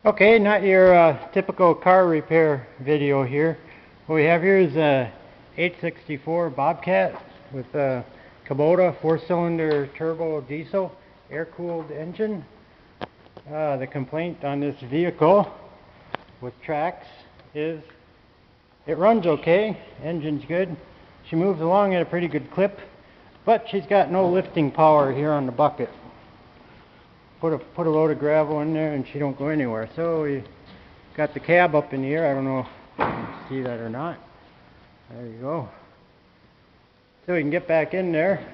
Okay, not your typical car repair video here. What we have here is a 864 Bobcat with a Kubota 4-cylinder turbo diesel air-cooled engine. The complaint on this vehicle with tracks is it runs okay, engine's good. She moves along at a pretty good clip, but she's got no lifting power here on the bucket. Put a load of gravel in there and she don't go anywhere. So we got the cab up in the air. I don't know if you can see that or not. There you go. So we can get back in there.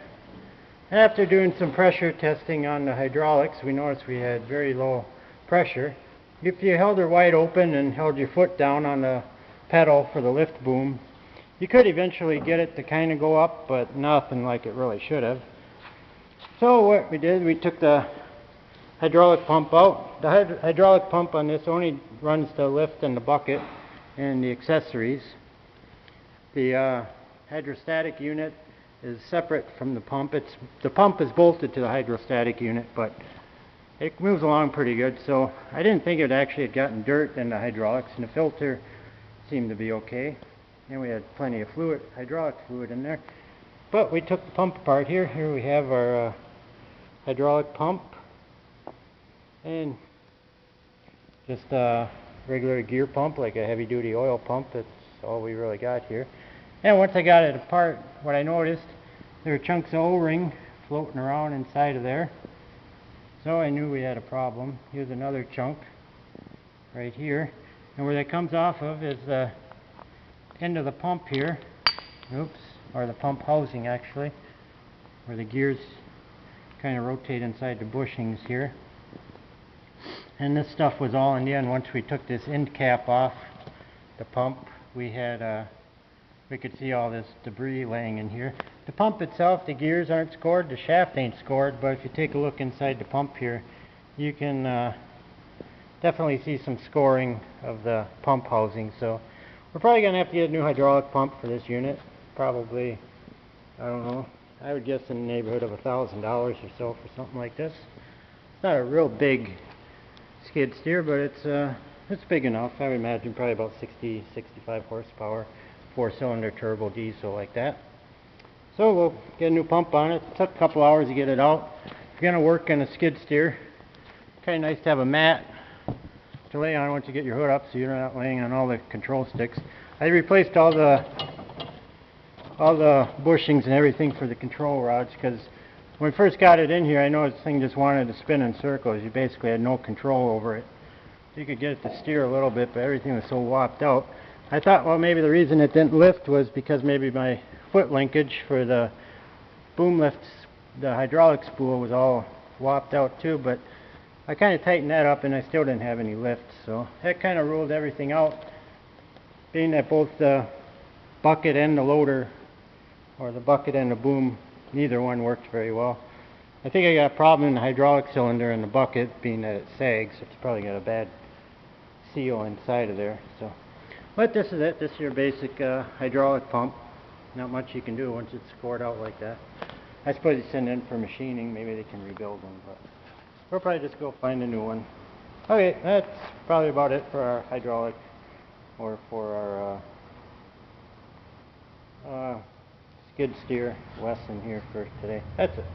After doing some pressure testing on the hydraulics, we noticed we had very low pressure. If you held her wide open and held your foot down on the pedal for the lift boom, you could eventually get it to kind of go up, but nothing like it really should have. So what we did, we took the hydraulic pump out. The hydraulic pump on this only runs the lift and the bucket and the accessories. The hydrostatic unit is separate from the pump. The pump is bolted to the hydrostatic unit, but it moves along pretty good. So I didn't think it actually had gotten dirt in the hydraulics, and the filter seemed to be okay. And we had plenty of fluid, hydraulic fluid in there. But we took the pump apart here. Here we have our hydraulic pump. And just a regular gear pump, like a heavy-duty oil pump. That's all we really got here. And once I got it apart, what I noticed, there were chunks of O-ring floating around inside of there. So I knew we had a problem. Here's another chunk right here. And where that comes off of is the end of the pump here. Oops, or the pump housing actually, where the gears kind of rotate inside the bushings here. And this stuff was all in the end. Once we took this end cap off the pump, we could see all this debris laying in here. The pump itself, the gears aren't scored, the shaft ain't scored, but if you take a look inside the pump here, you can definitely see some scoring of the pump housing. So we're probably going to have to get a new hydraulic pump for this unit. Probably, I don't know, I would guess in the neighborhood of $1,000 or so for something like this. It's not a real big skid steer, but it's big enough. I would imagine probably about 60-65 horsepower, 4-cylinder turbo diesel like that. So we'll get a new pump on it. It took a couple hours to get it out. If you're going to work in a skid steer, kind of nice to have a mat to lay on once you get your hood up, so you're not laying on all the control sticks. I replaced all the bushings and everything for the control rods, because when we first got it in here, I know this thing just wanted to spin in circles. You basically had no control over it. You could get it to steer a little bit, but everything was so whopped out. I thought, well, maybe the reason it didn't lift was because maybe my foot linkage for the boom lifts, the hydraulic spool, was all whopped out too, but I kind of tightened that up and I still didn't have any lift, so that kind of ruled everything out, being that both the bucket and the loader, or the bucket and the boom, neither one worked very well. I think I got a problem in the hydraulic cylinder in the bucket, being that it sags. It's probably got a bad seal inside of there. So, but this is it. This is your basic hydraulic pump. Not much you can do once it's scored out like that. I suppose you send it in for machining. Maybe they can rebuild them, but we'll probably just go find a new one. Okay, that's probably about it for our hydraulic, or for our skid steer lesson here for today. That's it.